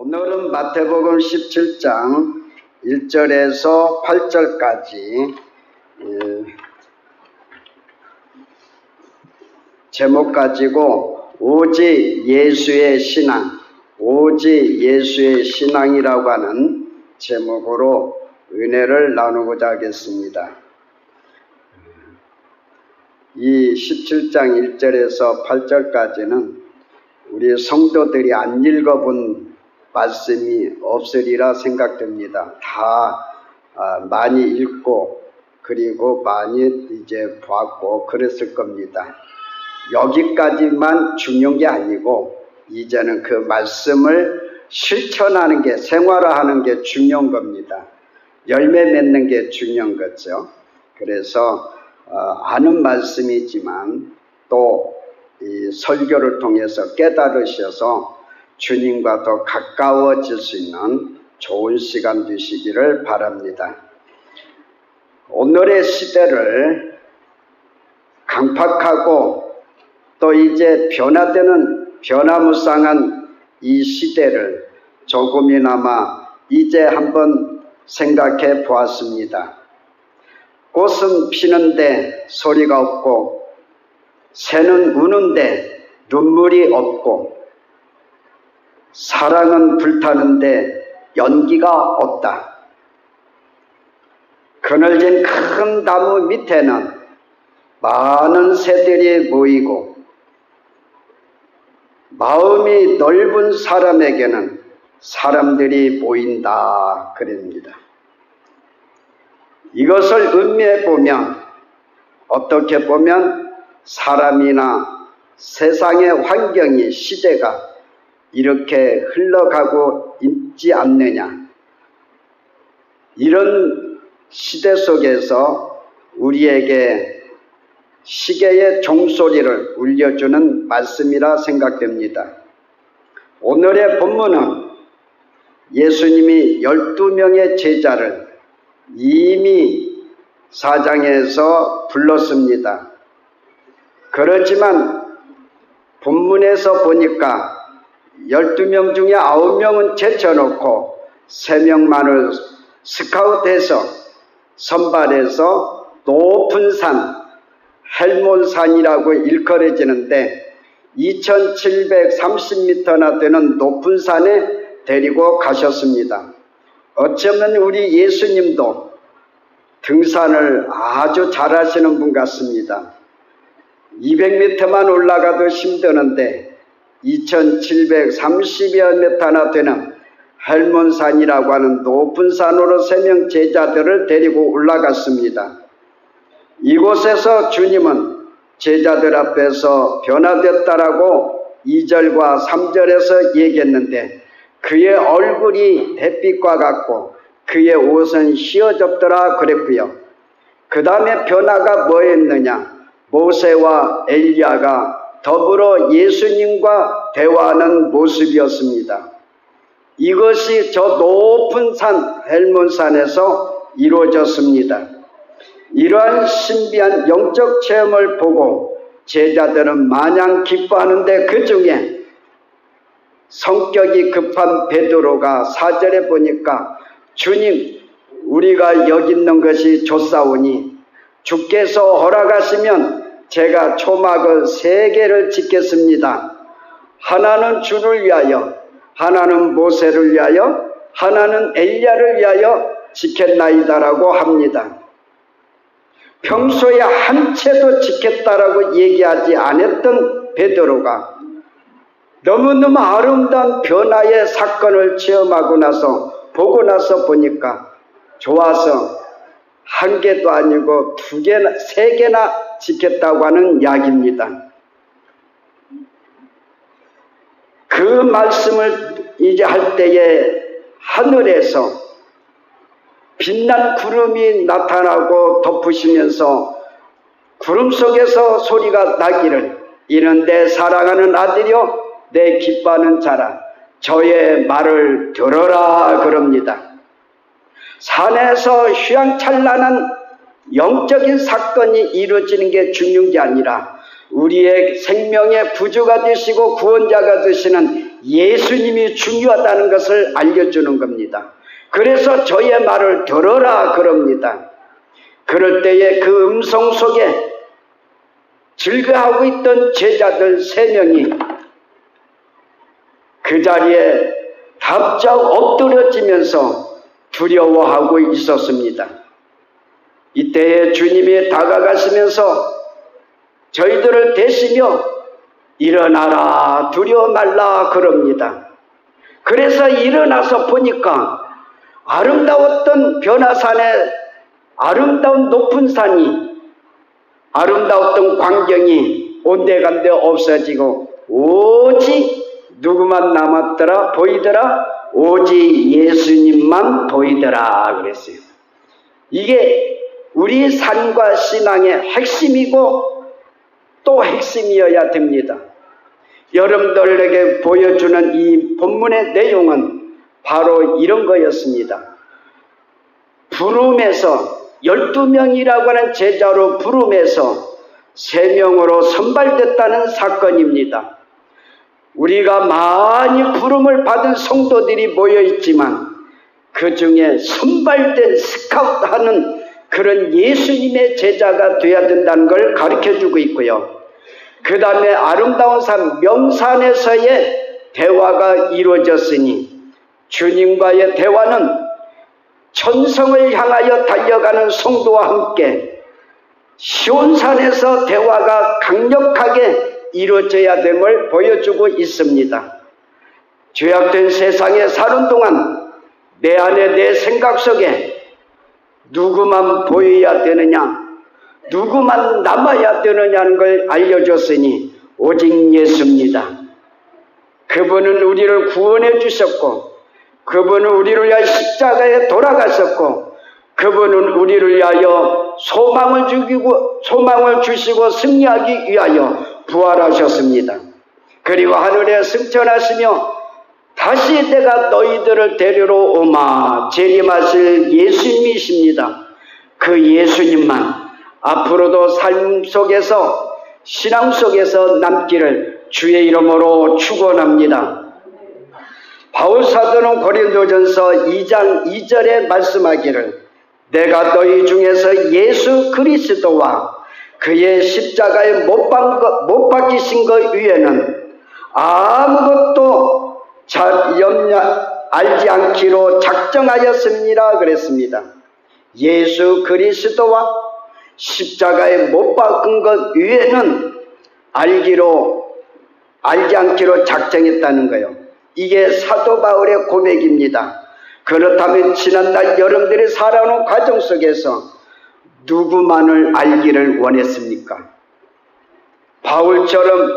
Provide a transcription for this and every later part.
오늘은 마태복음 17장 1절에서 8절까지 제목 가지고 오직 예수의 신앙, 오직 예수의 신앙이라고 하는 제목으로 은혜를 나누고자 하겠습니다. 이 17장 1절에서 8절까지는 우리 성도들이 안 읽어본 말씀이 없으리라 생각됩니다. 다 많이 읽고 그리고 많이 이제 봤고 그랬을 겁니다. 여기까지만 중요한 게 아니고 이제는 그 말씀을 실천하는 게, 생활화하는 게 중요한 겁니다. 열매 맺는 게 중요한 거죠. 그래서 아는 말씀이지만 또 이 설교를 통해서 깨달으셔서 주님과 더 가까워질 수 있는 좋은 시간 되시기를 바랍니다. 오늘의 시대를 강팍하고 또 이제 변화되는 변화무쌍한 이 시대를 조금이나마 이제 한번 생각해 보았습니다. 꽃은 피는데 소리가 없고 새는 우는데 눈물이 없고 사랑은 불타는데 연기가 없다. 그늘진 큰 나무 밑에는 많은 새들이 모이고 마음이 넓은 사람에게는 사람들이 모인다 그럽니다. 이것을 음미해 보면 어떻게 보면 사람이나 세상의 환경이, 시대가 이렇게 흘러가고 있지 않느냐, 이런 시대 속에서 우리에게 시계의 종소리를 울려주는 말씀이라 생각됩니다. 오늘의 본문은 예수님이 12명의 제자를 이미 4장에서 불렀습니다. 그렇지만 본문에서 보니까 12명 중에 9명은 제쳐놓고 3명만을 스카웃해서 선발해서 높은 산, 헬몬산이라고 일컬어지는데 2730m나 되는 높은 산에 데리고 가셨습니다. 어쩌면 우리 예수님도 등산을 아주 잘하시는 분 같습니다. 200m만 올라가도 힘드는데 2730여 m나 되는 헬몬산이라고 하는 높은 산으로 3명 제자들을 데리고 올라갔습니다. 이곳에서 주님은 제자들 앞에서 변화됐다라고 2절과 3절에서 얘기했는데 그의 얼굴이 햇빛과 같고 그의 옷은 휘어졌더라 그랬고요. 그 다음에 변화가 뭐였느냐, 모세와 엘리야가 더불어 예수님과 대화하는 모습이었습니다. 이것이 저 높은 산 헬몬산에서 이루어졌습니다. 이러한 신비한 영적 체험을 보고 제자들은 마냥 기뻐하는데 그 중에 성격이 급한 베드로가 4절에 보니까 주님, 우리가 여기 있는 것이 좋사오니 주께서 허락하시면 제가 초막을 3개를 짓겠습니다. 하나는 주를 위하여, 하나는 모세를 위하여, 하나는 엘리야를 위하여 짓겠나이다라고 합니다. 평소에 한 채도 짓겠다라고 얘기하지 않았던 베드로가 너무너무 아름다운 변화의 사건을 체험하고 나서 보고 나서 보니까 좋아서 1개도 아니고 2개나 3개나 짓겠다고 하는 이야기입니다. 그 말씀을 이제 할 때에 하늘에서 빛난 구름이 나타나고 덮으시면서 구름 속에서 소리가 나기를 이런데 사랑하는 아들이여 내 기뻐하는 자라 저의 말을 들어라 그럽니다. 산에서 휘황찬란한 영적인 사건이 이루어지는 게 중요한 게 아니라 우리의 생명의 구주가 되시고 구원자가 되시는 예수님이 중요하다는 것을 알려주는 겁니다. 그래서 저의 말을 들어라 그럽니다. 그럴 때에 그 음성 속에 즐거워하고 있던 제자들 3명이 그 자리에 답작 엎드려지면서 두려워하고 있었습니다. 이때에 주님이 다가가시면서 저희들을 대시며 일어나라 두려워 말라 그럽니다. 그래서 일어나서 보니까 아름다웠던 변화산에 아름다운 높은 산이 아름다웠던 광경이 온데간데 없어지고 오직 누구만 남았더라 보이더라? 오직 예수님만 보이더라 그랬어요. 이게 우리 삶과 신앙의 핵심이고 또 핵심이어야 됩니다. 여러분들에게 보여주는 이 본문의 내용은 바로 이런 거였습니다. 부름에서 12명이라고 하는 제자로 부름에서 3명으로 선발됐다는 사건입니다. 우리가 많이 부름을 받은 성도들이 모여있지만 그 중에 선발된 스카우트하는 그런 예수님의 제자가 되어야 된다는 걸 가르쳐주고 있고요. 그 다음에 아름다운 산 명산에서의 대화가 이루어졌으니 주님과의 대화는 천성을 향하여 달려가는 성도와 함께 시온산에서 대화가 강력하게 이루어져야 됨을 보여주고 있습니다. 죄악된 세상에 사는 동안 내 안에 내 생각 속에 누구만 보여야 되느냐, 누구만 남아야 되느냐는 걸 알려줬으니 오직 예수입니다. 그분은 우리를 구원해 주셨고 그분은 우리를 위하여 십자가에 돌아가셨고 그분은 우리를 위하여 소망을 주시고 승리하기 위하여 부활하셨습니다. 그리고 하늘에 승천하시며 다시 내가 너희들을 데리러 오마 재림하실 예수님이십니다. 그 예수님만 앞으로도 삶 속에서 신앙 속에서 남기를 주의 이름으로 축원합니다. 바울 사도는 고린도전서 2장 2절에 말씀하기를 내가 너희 중에서 예수 그리스도와 그의 십자가에 못 박히신 것 위에는 아무것도 알지 않기로 작정하였습니다 그랬습니다. 예수 그리스도와 십자가에 못 박은 것 위에는 알지 않기로 작정했다는 거예요. 이게 사도 바울의 고백입니다. 그렇다면 지난달 여러분들이 살아오는 과정 속에서 누구만을 알기를 원했습니까? 바울처럼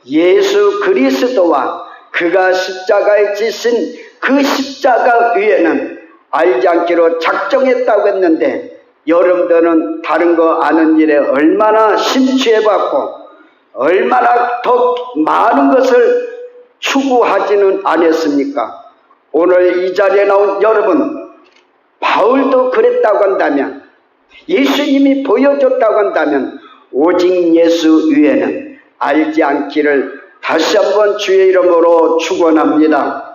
예수 그리스도와 그가 십자가에 지신 그 십자가 위에는 알지 않기로 작정했다고 했는데 여러분들은 다른 거 아는 일에 얼마나 심취해봤고 얼마나 더 많은 것을 추구하지는 않았습니까? 오늘 이 자리에 나온 여러분, 바울도 그랬다고 한다면 예수님이 보여줬다고 한다면 오직 예수 위에는 알지 않기를 다시 한번 주의 이름으로 축원합니다.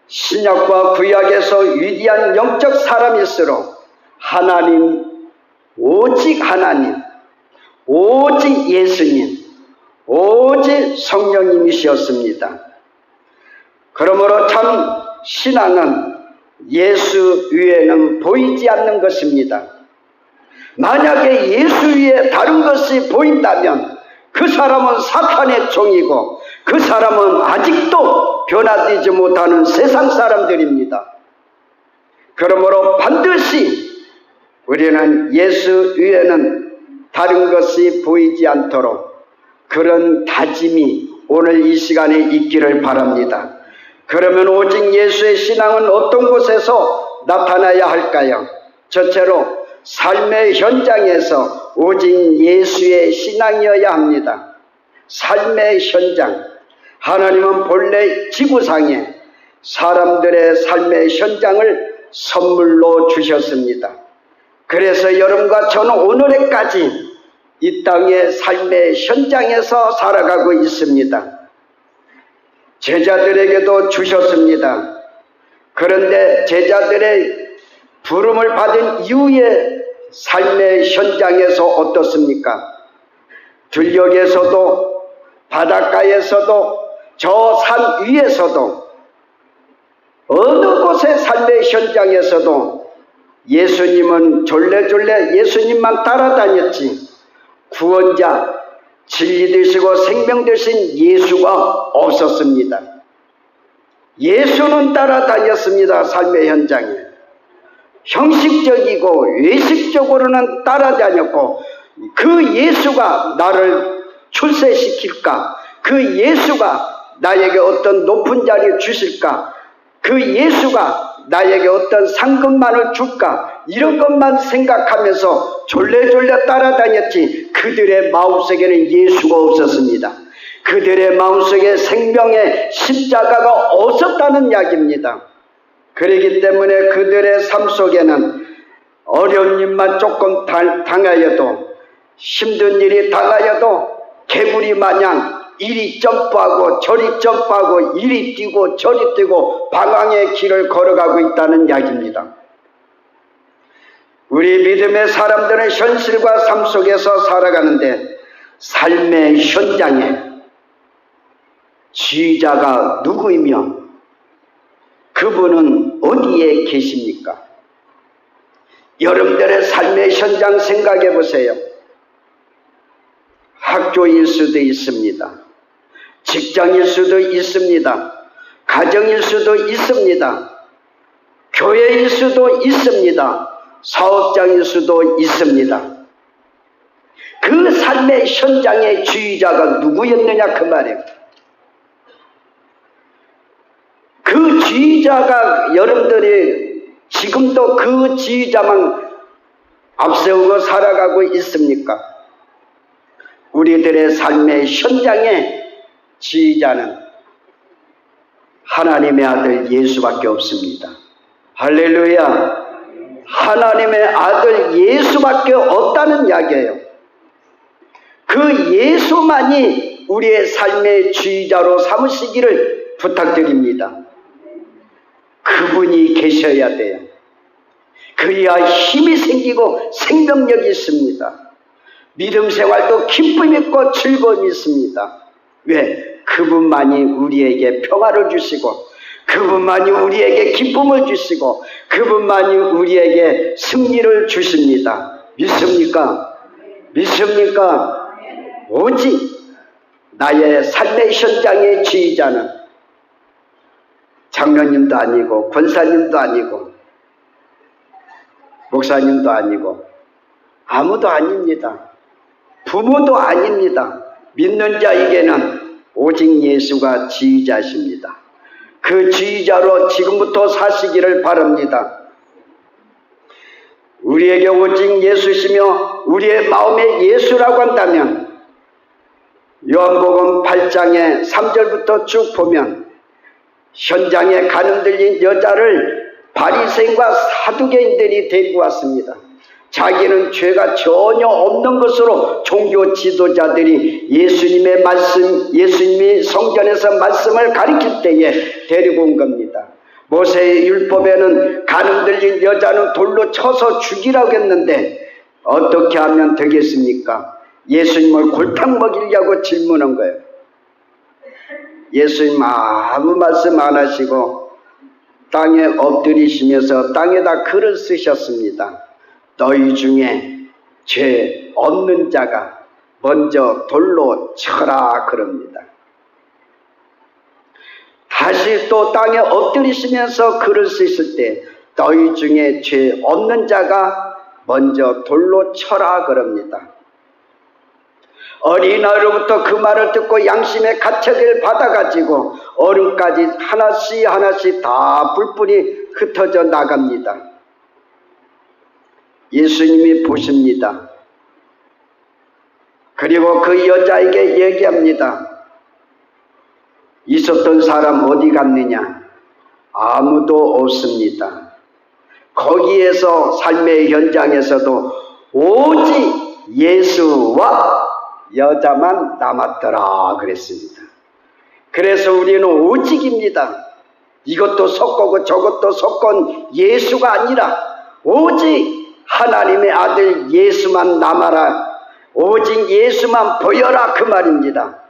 신약과 구약에서 위대한 영적 사람일수록 하나님, 오직 예수님, 오직 성령님이셨습니다. 그러므로 참 신앙은 예수 위에는 보이지 않는 것입니다. 만약에 예수 위에 다른 것이 보인다면 그 사람은 사탄의 종이고 그 사람은 아직도 변화되지 못하는 세상 사람들입니다. 그러므로 반드시 우리는 예수 위에는 다른 것이 보이지 않도록 그런 다짐이 오늘 이 시간에 있기를 바랍니다. 그러면 오직 예수의 신앙은 어떤 곳에서 나타나야 할까요? 첫째로 삶의 현장에서 오직 예수의 신앙이어야 합니다. 삶의 현장. 하나님은 본래 지구상에 사람들의 삶의 현장을 선물로 주셨습니다. 그래서 여러분과 저는 오늘까지 이 땅의 삶의 현장에서 살아가고 있습니다. 제자들에게도 주셨습니다. 그런데 제자들의 부름을 받은 이후에 삶의 현장에서 어떻습니까? 들녘에서도 바닷가에서도 저 산 위에서도 어느 곳의 삶의 현장에서도 예수님은 졸래졸래 예수님만 따라다녔지 구원자, 진리 되시고 생명 되신 예수가 없었습니다. 예수는 따라다녔습니다. 삶의 현장에. 형식적이고 외식적으로는 따라다녔고 그 예수가 나를 출세시킬까? 그 예수가 나에게 어떤 높은 자리를 주실까? 그 예수가 나에게 어떤 상급만을 줄까? 이런 것만 생각하면서 졸래졸래 따라다녔지 그들의 마음속에는 예수가 없었습니다. 그들의 마음속에 생명의 십자가가 없었다는 이야기입니다. 그렇기 때문에 그들의 삶 속에는 어려운 일만 조금 당하여도 힘든 일이 당하여도 개구리 마냥 이리 점프하고 저리 점프하고 이리 뛰고 저리 뛰고 방황의 길을 걸어가고 있다는 이야기입니다. 우리 믿음의 사람들은 현실과 삶 속에서 살아가는데 삶의 현장에 지휘자가 누구이며 그분은 어디에 계십니까? 여러분들의 삶의 현장 생각해 보세요. 학교일 수도 있습니다. 직장일 수도 있습니다. 가정일 수도 있습니다. 교회일 수도 있습니다. 사업장일 수도 있습니다. 그 삶의 현장의 지휘자가 누구였느냐 그 말이에요. 그 지휘자가 여러분들이 지금도 그 지휘자만 앞세우고 살아가고 있습니까? 우리들의 삶의 현장의 지휘자는 하나님의 아들 예수밖에 없습니다. 할렐루야. 하나님의 아들 예수밖에 없다는 이야기예요. 그 예수만이 우리의 삶의 지휘자로 삼으시기를 부탁드립니다. 그분이 계셔야 돼요. 그래야 힘이 생기고 생명력이 있습니다. 믿음 생활도 기쁨이 있고 즐거움이 있습니다. 왜? 그분만이 우리에게 평화를 주시고 그분만이 우리에게 기쁨을 주시고 그분만이 우리에게 승리를 주십니다. 믿습니까? 믿습니까? 오직 나의 삶의 현장의 지휘자는 장로님도 아니고 권사님도 아니고 목사님도 아니고 아무도 아닙니다. 부모도 아닙니다. 믿는 자에게는 오직 예수가 지휘자십니다. 그 지휘자로 지금부터 사시기를 바랍니다. 우리에게 오직 예수시며 우리의 마음에 예수라고 한다면 요한복음 8장의 3절부터 쭉 보면 현장에 가늠 들린 여자를 바리새인과 사두개인들이 데리고 왔습니다. 자기는 죄가 전혀 없는 것으로 종교 지도자들이 예수님의 말씀, 예수님이 성전에서 말씀을 가르칠 때에 데리고 온 겁니다. 모세의 율법에는 가늠 들린 여자는 돌로 쳐서 죽이라고 했는데 어떻게 하면 되겠습니까? 예수님을 골탕 먹이려고 질문한 거예요. 예수님 아무 말씀 안 하시고 땅에 엎드리시면서 땅에다 글을 쓰셨습니다. 너희 중에 죄 없는 자가 먼저 돌로 쳐라 그럽니다. 다시 또 땅에 엎드리시면서 글을 쓰실 때 너희 중에 죄 없는 자가 먼저 돌로 쳐라 그럽니다. 어린아이로부터 그 말을 듣고 양심의 가책을 받아가지고 어른까지 하나씩 하나씩 다 뿔뿔이 흩어져 나갑니다. 예수님이 보십니다. 그리고 그 여자에게 얘기합니다. 있었던 사람 어디 갔느냐? 아무도 없습니다. 거기에서 삶의 현장에서도 오직 예수와 여자만 남았더라 그랬습니다. 그래서 우리는 오직입니다. 이것도 섞고 저것도 섞은 예수가 아니라 오직 하나님의 아들 예수만 남아라, 오직 예수만 보여라, 그 말입니다.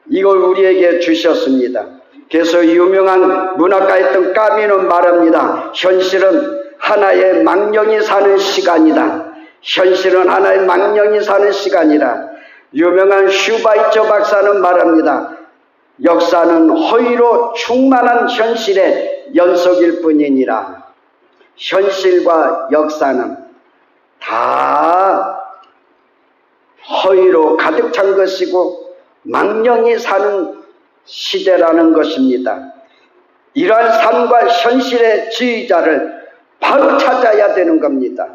이걸 우리에게 주셨습니다. 그래서 유명한 문학가였던 까미는 말합니다. 현실은 하나의 망령이 사는 시간이다. 현실은 하나의 망령이 사는 시간이라. 유명한 슈바이처 박사는 말합니다. 역사는 허위로 충만한 현실의 연속일 뿐이니라. 현실과 역사는 다 허위로 가득 찬 것이고 망령이 사는 시대라는 것입니다. 이러한 삶과 현실의 지휘자를 바로 찾아야 되는 겁니다.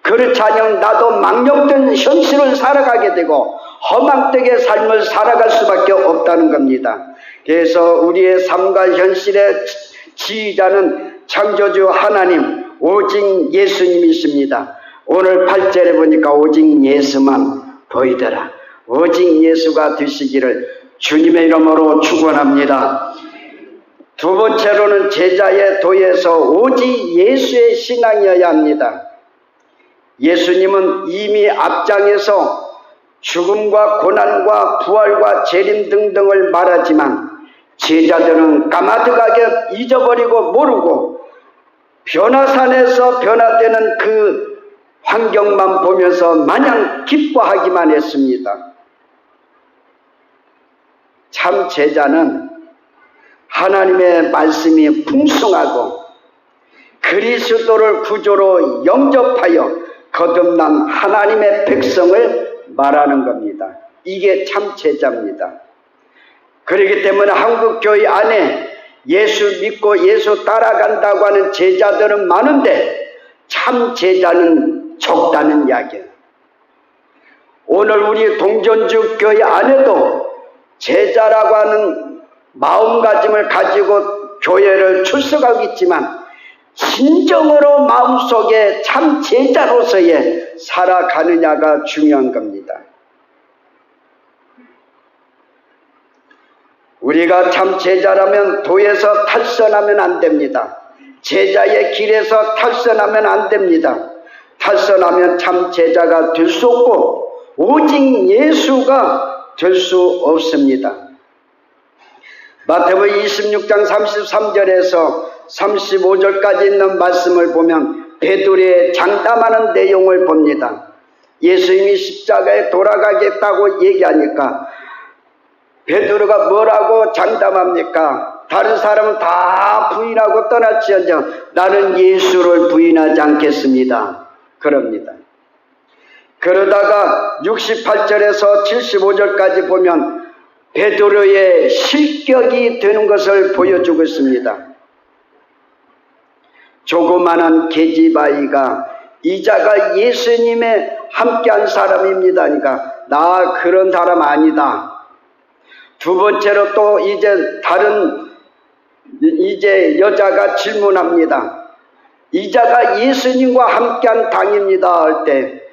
그렇지 않으면 나도 망령된 현실을 살아가게 되고 허망되게 삶을 살아갈 수밖에 없다는 겁니다. 그래서 우리의 삶과 현실의 지휘자는 창조주 하나님, 오직 예수님이십니다. 오늘 8절에 보니까 오직 예수만 보이더라. 오직 예수가 되시기를 주님의 이름으로 축원합니다. 두 번째로는 제자의 도에서 오직 예수의 신앙이어야 합니다. 예수님은 이미 앞장에서 죽음과 고난과 부활과 재림 등등을 말하지만 제자들은 까마득하게 잊어버리고 모르고 변화산에서 변화되는 그 환경만 보면서 마냥 기뻐하기만 했습니다. 참 제자는 하나님의 말씀이 풍성하고 그리스도를 구주로 영접하여 거듭난 하나님의 백성을 말하는 겁니다. 이게 참 제자입니다. 그렇기 때문에 한국교회 안에 예수 믿고 예수 따라간다고 하는 제자들은 많은데 참 제자는 적다는 이야기예요. 오늘 우리 동전주 교회 안에도 제자라고 하는 마음가짐을 가지고 교회를 출석하고 있지만 진정으로 마음속에 참 제자로서의 살아가느냐가 중요한 겁니다. 우리가 참 제자라면 도에서 탈선하면 안 됩니다. 제자의 길에서 탈선하면 안 됩니다. 탈선하면 참 제자가 될 수 없고 오직 예수가 될 수 없습니다. 마태복음 26장 33절에서 35절까지 있는 말씀을 보면 베드로의 장담하는 내용을 봅니다. 예수님이 십자가에 돌아가겠다고 얘기하니까 베드로가 뭐라고 장담합니까? 다른 사람은 다 부인하고 떠날지언정 나는 예수를 부인하지 않겠습니다. 그럽니다. 그러다가 68절에서 75절까지 보면 베드로의 실격이 되는 것을 보여주고 있습니다. 조그마한 계집아이가 이자가 예수님의 함께한 사람입니다. 그러니까 나 그런 사람 아니다. 두 번째로 또 이제 여자가 질문합니다. 이자가 예수님과 함께한 당입니다 할 때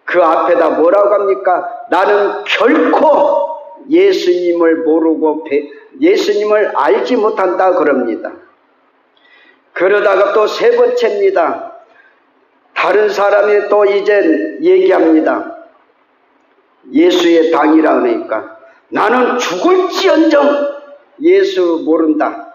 그 앞에다 뭐라고 합니까? 나는 결코 예수님을 모르고 예수님을 알지 못한다 그럽니다. 그러다가 또 세 번째입니다. 다른 사람이 또 이제 얘기합니다. 예수의 당이라 그러니까 나는 죽을지언정 예수 모른다.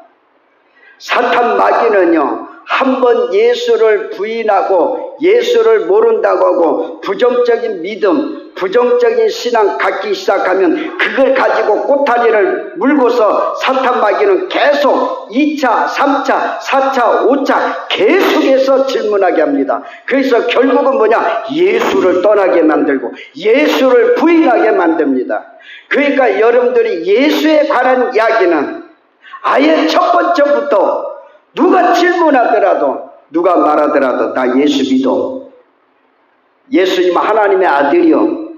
사탄 마귀는요, 한번 예수를 부인하고 예수를 모른다고 하고 부정적인 믿음, 부정적인 신앙 갖기 시작하면 그걸 가지고 꼬타리를 물고서 사탄 마귀는 계속 2차, 3차, 4차, 5차 계속해서 질문하게 합니다. 그래서 결국은 뭐냐? 예수를 떠나게 만들고 예수를 부인하게 만듭니다. 그러니까 여러분들이 예수에 관한 이야기는 아예 첫 번째부터 누가 질문하더라도 누가 말하더라도 나 예수 믿어. 예수님 하나님의 아들이요.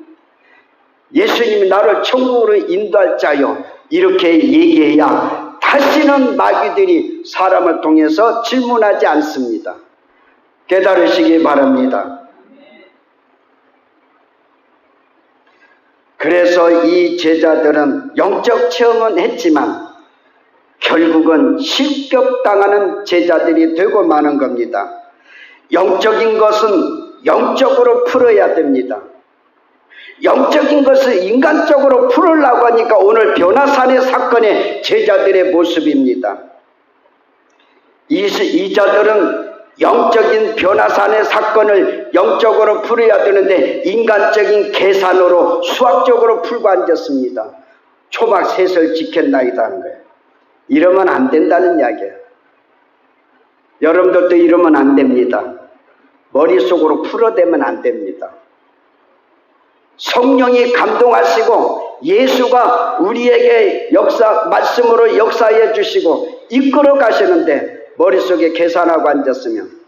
예수님이 나를 천국으로 인도할 자요. 이렇게 얘기해야 다시는 마귀들이 사람을 통해서 질문하지 않습니다. 깨달으시기 바랍니다. 그래서 이 제자들은 영적 체험은 했지만 결국은 실격당하는 제자들이 되고 마는 겁니다. 영적인 것은 영적으로 풀어야 됩니다. 영적인 것을 인간적으로 풀으려고 하니까 오늘 변화산의 사건의 제자들의 모습입니다. 이 자들은 영적인 변화산의 사건을 영적으로 풀어야 되는데 인간적인 계산으로 수학적으로 풀고 앉았습니다. 초막 셋을 지켰나이다 하는 거예요. 이러면 안 된다는 이야기예요. 여러분들도 이러면 안 됩니다. 머릿속으로 풀어대면 안 됩니다. 성령이 감동하시고 예수가 우리에게 말씀으로 역사해 주시고 이끌어 가시는데 머릿속에 계산하고 앉았으면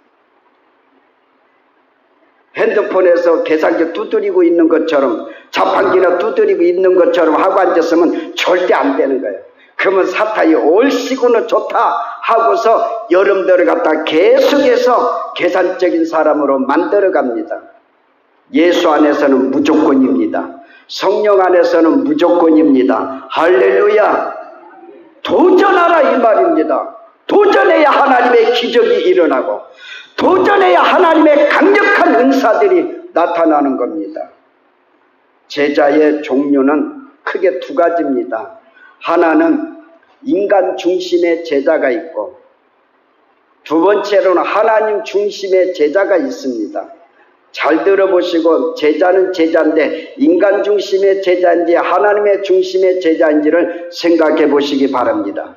핸드폰에서 계산기 두드리고 있는 것처럼 자판기나 두드리고 있는 것처럼 하고 앉았으면 절대 안 되는 거예요. 그러면 사탄이 옳시고는 좋다 하고서 여러분들을 갖다 계속해서 계산적인 사람으로 만들어갑니다. 예수 안에서는 무조건입니다. 성령 안에서는 무조건입니다. 할렐루야. 도전하라 이 말입니다. 도전해야 하나님의 기적이 일어나고 도전해야 하나님의 강력한 은사들이 나타나는 겁니다. 제자의 종류는 크게 두 가지입니다. 하나는 인간 중심의 제자가 있고 두 번째로는 하나님 중심의 제자가 있습니다. 잘 들어보시고 제자는 제자인데 인간 중심의 제자인지 하나님의 중심의 제자인지를 생각해 보시기 바랍니다.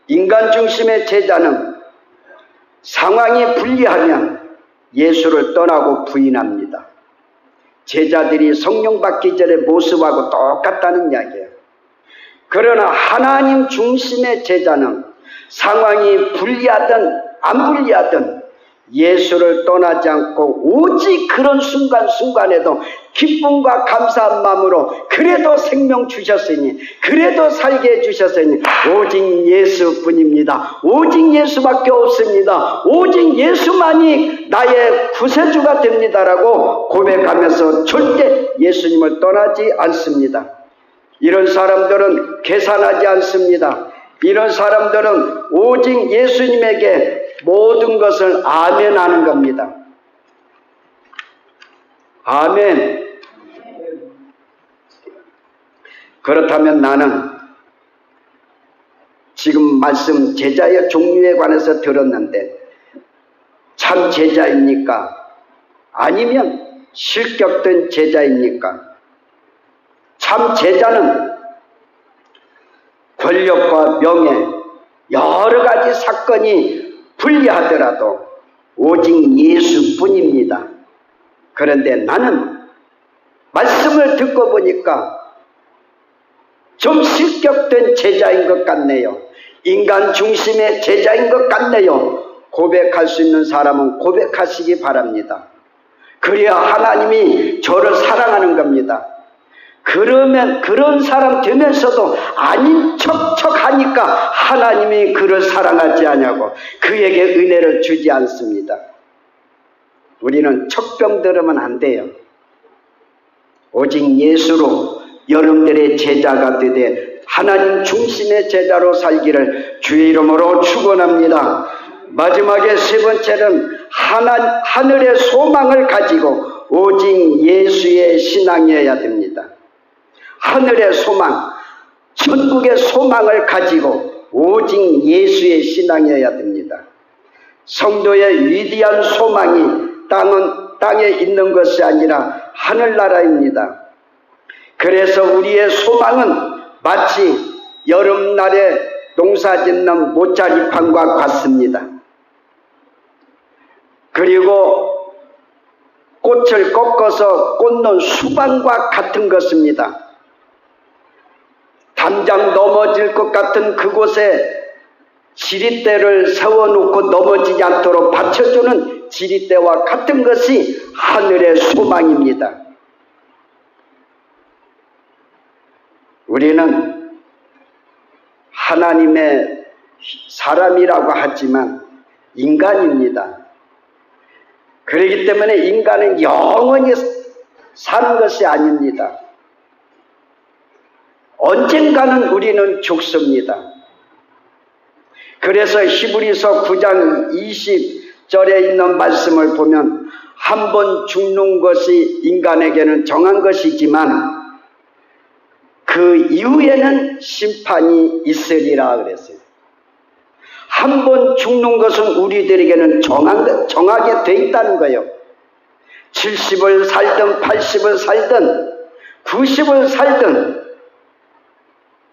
인간 중심의 제자는 상황이 불리하면 예수를 떠나고 부인합니다. 제자들이 성령 받기 전의 모습하고 똑같다는 이야기예요. 그러나 하나님 중심의 제자는 상황이 불리하든 안 불리하든 예수를 떠나지 않고 오직 그런 순간순간에도 기쁨과 감사한 마음으로 그래도 생명 주셨으니 그래도 살게 해주셨으니 오직 예수뿐입니다. 오직 예수밖에 없습니다. 오직 예수만이 나의 구세주가 됩니다라고 고백하면서 절대 예수님을 떠나지 않습니다. 이런 사람들은 계산하지 않습니다. 이런 사람들은 오직 예수님에게 모든 것을 아멘하는 겁니다. 아멘. 그렇다면 나는 지금 말씀 제자의 종류에 관해서 들었는데 참 제자입니까? 아니면 실격된 제자입니까? 참 제자는 권력과 명예 여러 가지 사건이 불리하더라도 오직 예수뿐입니다. 그런데 나는 말씀을 듣고 보니까 좀 실격된 제자인 것 같네요. 인간 중심의 제자인 것 같네요. 고백할 수 있는 사람은 고백하시기 바랍니다. 그래야 하나님이 저를 사랑하는 겁니다. 그러면 그런 사람 되면서도 아닌 척척하니까 하나님이 그를 사랑하지 않냐고 그에게 은혜를 주지 않습니다. 우리는 척병 들으면 안 돼요. 오직 예수로 여러분들의 제자가 되되 하나님 중심의 제자로 살기를 주의 이름으로 축원합니다. 마지막에 세 번째는 하늘의 소망을 가지고 오직 예수의 신앙이어야 됩니다. 하늘의 소망, 천국의 소망을 가지고 오직 예수의 신앙이어야 됩니다. 성도의 위대한 소망이 땅에 있는 것이 아니라 하늘나라입니다. 그래서 우리의 소망은 마치 여름날에 농사짓는 모짜리판과 같습니다. 그리고 꽃을 꺾어서 꽂는 수박과 같은 것입니다. 당장 넘어질 것 같은 그곳에 지리대를 세워놓고 넘어지지 않도록 받쳐주는 지리대와 같은 것이 하늘의 소망입니다. 우리는 하나님의 사람이라고 하지만 인간입니다. 그렇기 때문에 인간은 영원히 사는 것이 아닙니다. 언젠가는 우리는 죽습니다. 그래서 히브리서 9장 20절에 있는 말씀을 보면 한 번 죽는 것이 인간에게는 정한 것이지만 그 이후에는 심판이 있으리라 그랬어요. 한 번 죽는 것은 우리들에게는 정하게 돼 있다는 거예요. 70을 살든 80을 살든 90을 살든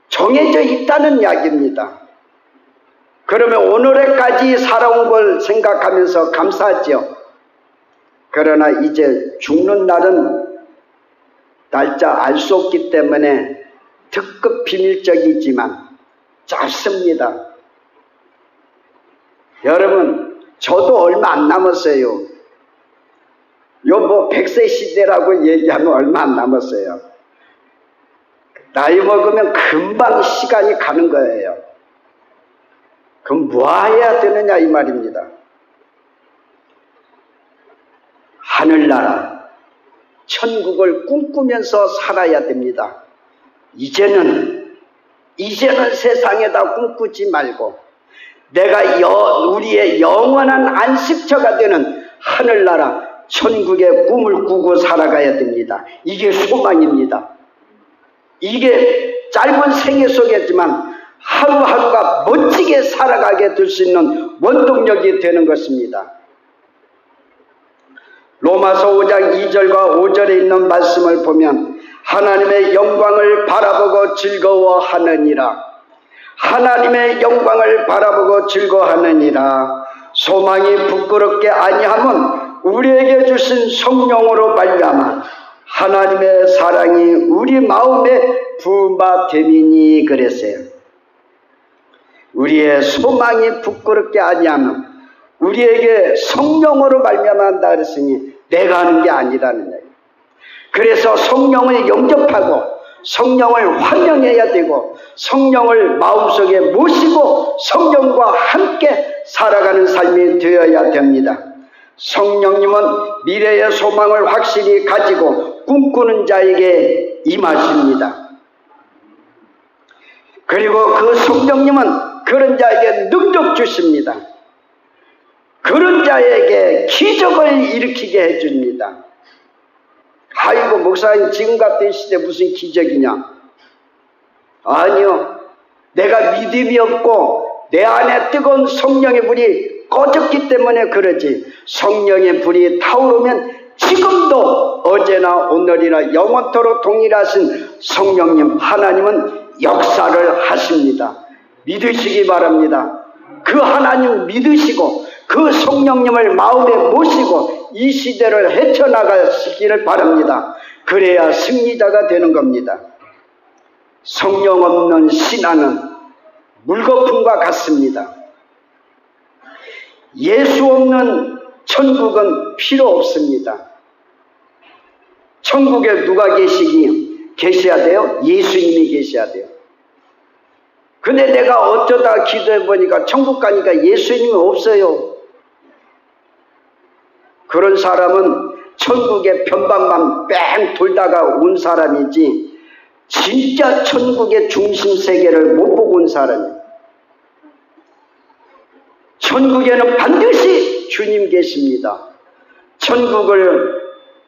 정해져 있다는 이야기입니다. 그러면 오늘에까지 살아온 걸 생각하면서 감사하죠. 그러나 이제 죽는 날은 날짜 알 수 없기 때문에 특급 비밀적이지만 짧습니다. 여러분, 저도 얼마 안 남았어요. 요 100세 시대라고 얘기하면 얼마 안 남았어요. 나이 먹으면 금방 시간이 가는 거예요. 그럼 뭐 해야 되느냐 이 말입니다. 하늘나라, 천국을 꿈꾸면서 살아야 됩니다. 이제는 세상에다 꿈꾸지 말고 내가 우리의 영원한 안식처가 되는 하늘나라, 천국의 꿈을 꾸고 살아가야 됩니다. 이게 소망입니다. 이게 짧은 생애 속이지만 하루하루가 멋지게 살아가게 될 수 있는 원동력이 되는 것입니다. 로마서 5장 2절과 5절에 있는 말씀을 보면 하나님의 영광을 바라보고 즐거워하느니라. 하나님의 영광을 바라보고 즐거워하느니라. 소망이 부끄럽게 아니함은 우리에게 주신 성령으로 말미암아 하나님의 사랑이 우리 마음에 부음바됨이니 그랬어요. 우리의 소망이 부끄럽게 아니하면 우리에게 성령으로 말미암아한다 그랬으니 내가 하는 게 아니라는 얘기예요. 그래서 성령을 영접하고 성령을 환영해야 되고 성령을 마음속에 모시고 성령과 함께 살아가는 삶이 되어야 됩니다. 성령님은 미래의 소망을 확실히 가지고 꿈꾸는 자에게 임하십니다. 그리고 그 성령님은 그런 자에게 능력 주십니다. 그런 자에게 기적을 일으키게 해줍니다. 아이고 목사님 지금 같은 시대 무슨 기적이냐? 아니요. 내가 믿음이 없고 내 안에 뜨거운 성령의 불이 꺼졌기 때문에 그러지. 성령의 불이 타오르면 지금도 어제나 오늘이나 영원토록 동일하신 성령님 하나님은 역사를 하십니다. 믿으시기 바랍니다. 그 하나님 믿으시고 그 성령님을 마음에 모시고 이 시대를 헤쳐나가시기를 바랍니다. 그래야 승리자가 되는 겁니다. 성령 없는 신앙은 물거품과 같습니다. 예수 없는 천국은 필요 없습니다. 천국에 누가 계셔야 돼요? 예수님이 계셔야 돼요. 근데 내가 어쩌다 기도해 보니까 천국 가니까 예수님이 없어요. 그런 사람은 천국의 변방만 뺑 돌다가 온 사람이지 진짜 천국의 중심 세계를 못 보고 온 사람이에요. 천국에는 반드시 주님 계십니다. 천국을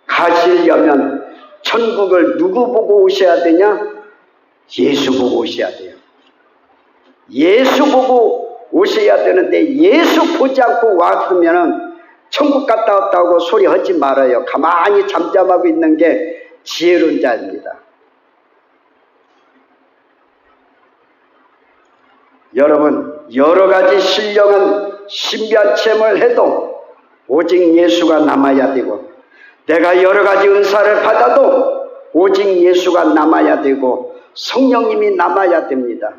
가시려면 천국을 누구 보고 오셔야 되냐? 예수 보고 오셔야 돼요. 예수 보고 오셔야 되는데 예수 보지 않고 왔으면 천국 갔다 왔다고 소리 하지 말아요. 가만히 잠잠하고 있는 게 지혜로운 자입니다. 여러분, 여러 가지 신령한 신비한 체험을 해도 오직 예수가 남아야 되고, 내가 여러 가지 은사를 받아도 오직 예수가 남아야 되고 성령님이 남아야 됩니다.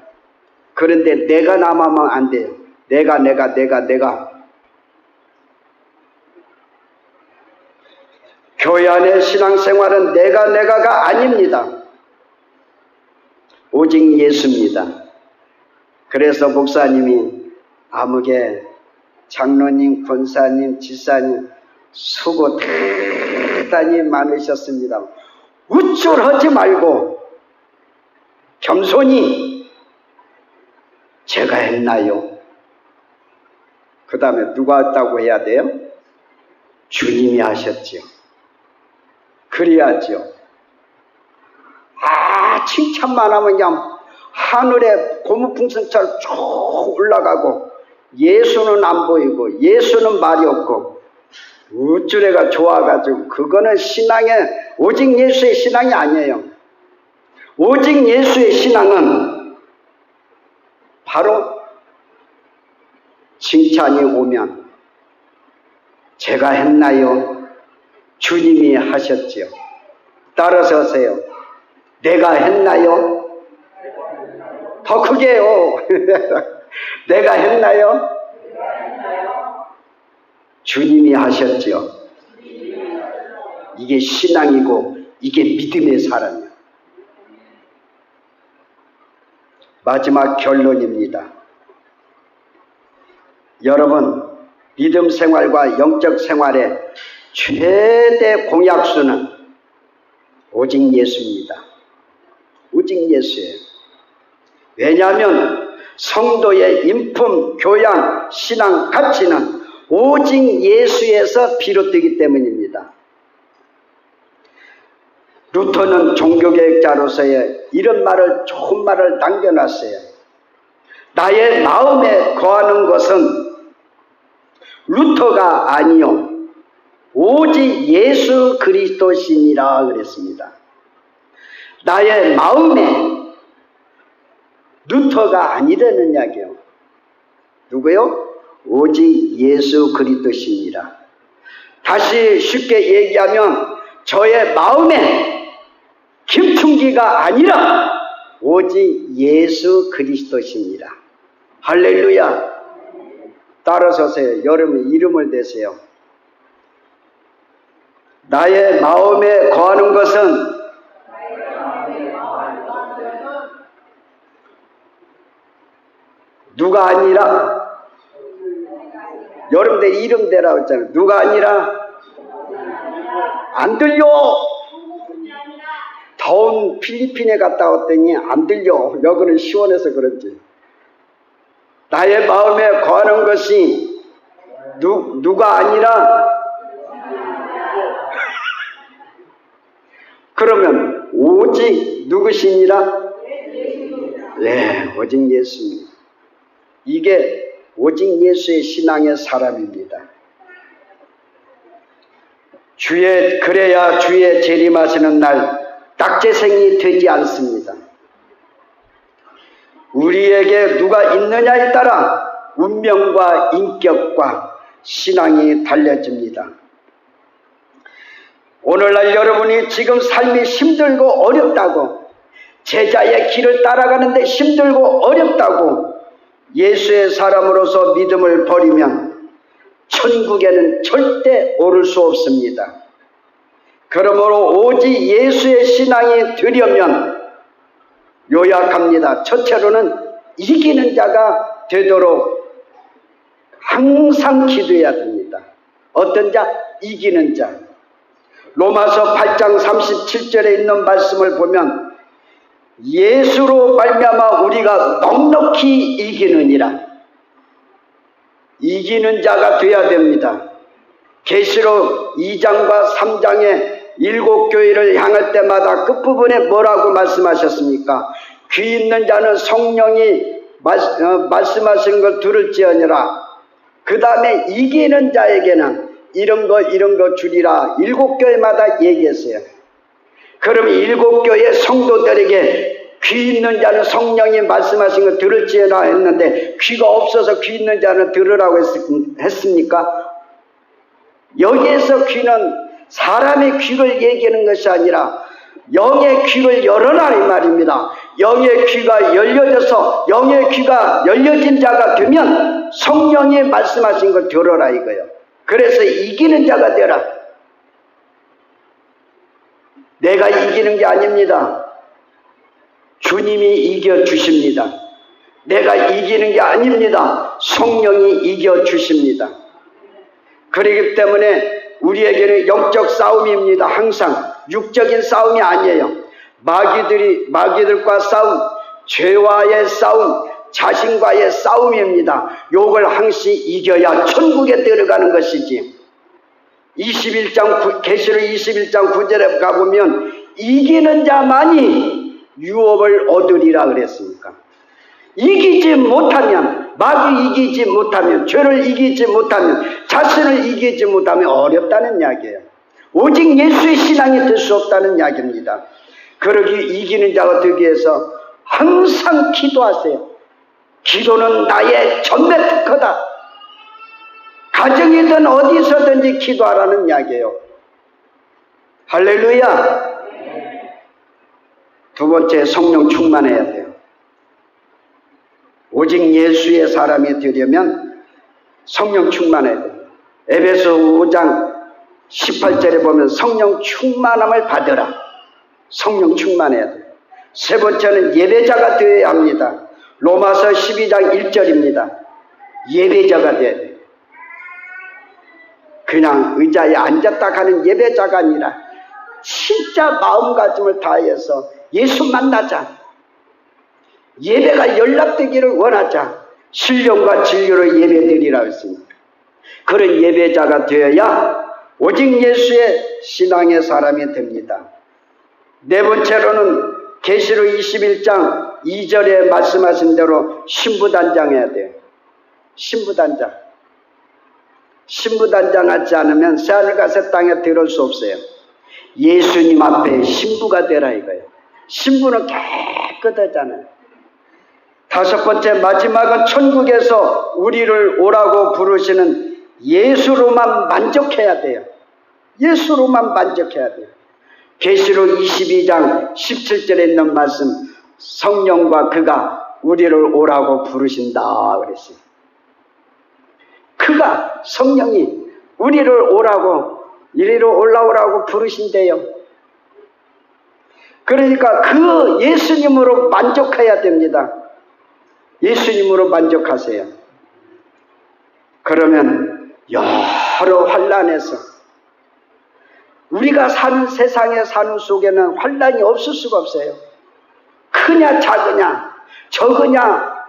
그런데 내가 남으면 안 돼요. 내가 교회 안의 신앙생활은 내가가 아닙니다. 오직 예수입니다. 그래서 목사님이 아무개 장로님, 권사님, 지사님 수고 대단히 많으셨습니다. 우쭐하지 말고 겸손히 제가 했나요? 그 다음에 누가 했다고 해야 돼요? 주님이 하셨지요. 그래야죠. 칭찬만 하면 그냥 하늘에 고무풍선처럼 쭉 올라가고 예수는 안 보이고 예수는 말이 없고 우쭐해가 좋아가지고 그거는 신앙의 오직 예수의 신앙이 아니에요. 오직 예수의 신앙은 바로 칭찬이 오면 제가 했나요? 주님이 하셨지요. 따라서 하세요. 내가 했나요? 더 크게요. 내가 했나요? 주님이 하셨지요. 이게 신앙이고 이게 믿음의 사람이에요. 마지막 결론입니다. 여러분, 믿음 생활과 영적 생활의 최대 공약수는 오직 예수입니다. 오직 예수예요. 왜냐하면 성도의 인품, 교양, 신앙, 가치는 오직 예수에서 비롯되기 때문입니다. 루터는 종교개혁자로서의 이런 말을, 좋은 말을 남겨놨어요. 나의 마음에 거하는 것은 루터가 아니요 오직 예수 그리스도시니라 그랬습니다. 나의 마음에 루터가 아니라는 이야기요. 누구요? 오직 예수 그리스도시니라. 다시 쉽게 얘기하면 저의 마음에 김충기가 아니라 오직 예수 그리스도시니라. 할렐루야. 따라서세요. 여러분 이름을 대세요. 나의 마음에 거하는 것은 누가 아니라 여러분들 이름 대라고 했잖아요. 누가 아니라 안 들려. 더운 필리핀에 갔다 왔더니 안 들려. 여기는 시원해서 그런지. 나의 마음에 거하는 것이 누가 아니라 그러면 오직 누구시니라? 네, 오직 예수입니다. 이게 오직 예수의 신앙의 사람입니다. 그래야 주의 재림하시는 날 딱재생이 되지 않습니다. 우리에게 누가 있느냐에 따라 운명과 인격과 신앙이 달려집니다. 오늘날 여러분이 지금 삶이 힘들고 어렵다고, 제자의 길을 따라가는데 힘들고 어렵다고 예수의 사람으로서 믿음을 버리면 천국에는 절대 오를 수 없습니다. 그러므로 오직 예수의 신앙이 되려면 요약합니다. 첫째로는 이기는 자가 되도록 항상 기도해야 됩니다. 어떤 자? 이기는 자. 로마서 8장 37절에 있는 말씀을 보면 예수로 말미암아 우리가 넉넉히 이기느니라. 이기는 자가 되어야 됩니다. 계시록 2장과 3장의 7교회를 향할 때마다 끝부분에 뭐라고 말씀하셨습니까? 귀 있는 자는 성령이 말씀하시는 걸 들을지어니라. 그 다음에 이기는 자에게는 이런 거 주리라. 7교회마다 얘기했어요. 그럼 7교회 성도들에게 귀 있는 자는 성령이 말씀하신 걸 들을지어라 했는데 귀가 없어서 귀 있는 자는 들으라고 했습니까? 여기에서 귀는 사람의 귀를 얘기하는 것이 아니라 영의 귀를 열어라 이 말입니다. 영의 귀가 열려져서 영의 귀가 열려진 자가 되면 성령이 말씀하신 걸 들어라 이거예요. 그래서 이기는 자가 되라. 내가 이기는 게 아닙니다. 주님이 이겨주십니다. 내가 이기는 게 아닙니다. 성령이 이겨주십니다. 그렇기 때문에 우리에게는 영적 싸움입니다. 항상 육적인 싸움이 아니에요. 마귀들과 싸움, 죄와의 싸움, 자신과의 싸움입니다. 요걸 항시 이겨야 천국에 들어가는 것이지. 계시록 21장 9절에 가보면 이기는 자만이 유업을 얻으리라 그랬습니까? 이기지 못하면, 마귀 이기지 못하면, 죄를 이기지 못하면, 자신을 이기지 못하면 어렵다는 이야기예요. 오직 예수의 신앙이 될 수 없다는 이야기입니다. 그러기 이기는 자가 되기 위해서 항상 기도하세요. 기도는 나의 전매 특허다. 가정이든 어디서든지 기도하라는 이야기예요. 할렐루야. 두 번째, 성령 충만해야 돼요. 오직 예수의 사람이 되려면 성령 충만해야 돼요. 에베소 5장 18절에 보면 성령 충만함을 받으라. 성령 충만해야 돼요. 세 번째는 예배자가 되어야 합니다. 로마서 12장 1절입니다. 예배자가 되어야 돼요. 그냥 의자에 앉았다 가는 예배자가 아니라 진짜 마음가짐을 다해서 예수 만나자. 예배가 연락되기를 원하자. 신령과 진리로 예배드리라고 했습니다. 그런 예배자가 되어야 오직 예수의 신앙의 사람이 됩니다. 네 번째로는 계시록 21장 2절에 말씀하신 대로 신부단장해야 돼요. 신부단장하지 않으면 새하늘과 새 땅에 들어올 수 없어요. 예수님 앞에 신부가 되라 이거예요. 신부는 깨끗하잖아요. 다섯 번째, 마지막은 천국에서 우리를 오라고 부르시는 예수로만 만족해야 돼요. 예수로만 만족해야 돼요. 계시록 22장 17절에 있는 말씀, 성령과 그가 우리를 오라고 부르신다 그랬어요. 그가, 성령이 우리를 오라고, 이리로 올라오라고 부르신대요. 그러니까 그 예수님으로 만족해야 됩니다. 예수님으로 만족하세요. 그러면 여러 환난에서, 우리가 사는 세상에 사는 속에는 환난이 없을 수가 없어요. 크냐 작으냐, 적으냐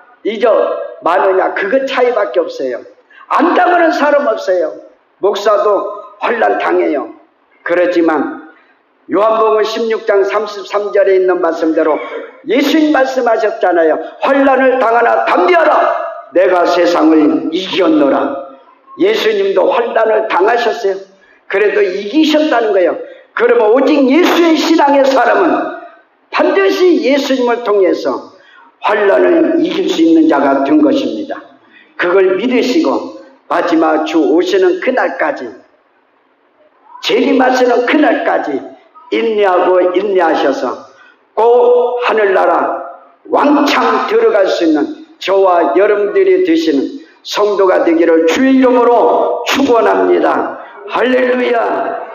많으냐, 그것 차이밖에 없어요. 안 당하는 사람 없어요. 목사도 환난 당해요. 그렇지만 요한복음 16장 33절에 있는 말씀대로 예수님 말씀하셨잖아요. 환난을 당하나 담비하라. 내가 세상을 이겼노라. 예수님도 환난을 당하셨어요. 그래도 이기셨다는 거예요. 그러면 오직 예수의 신앙의 사람은 반드시 예수님을 통해서 환난을 이길 수 있는 자가 된 것입니다. 그걸 믿으시고 마지막 주 오시는 그날까지, 재림하시는 그날까지 인내하셔서 꼭 하늘나라 왕창 들어갈 수 있는 저와 여러분들이 되시는 성도가 되기를 주의 이름으로 축원합니다. 할렐루야.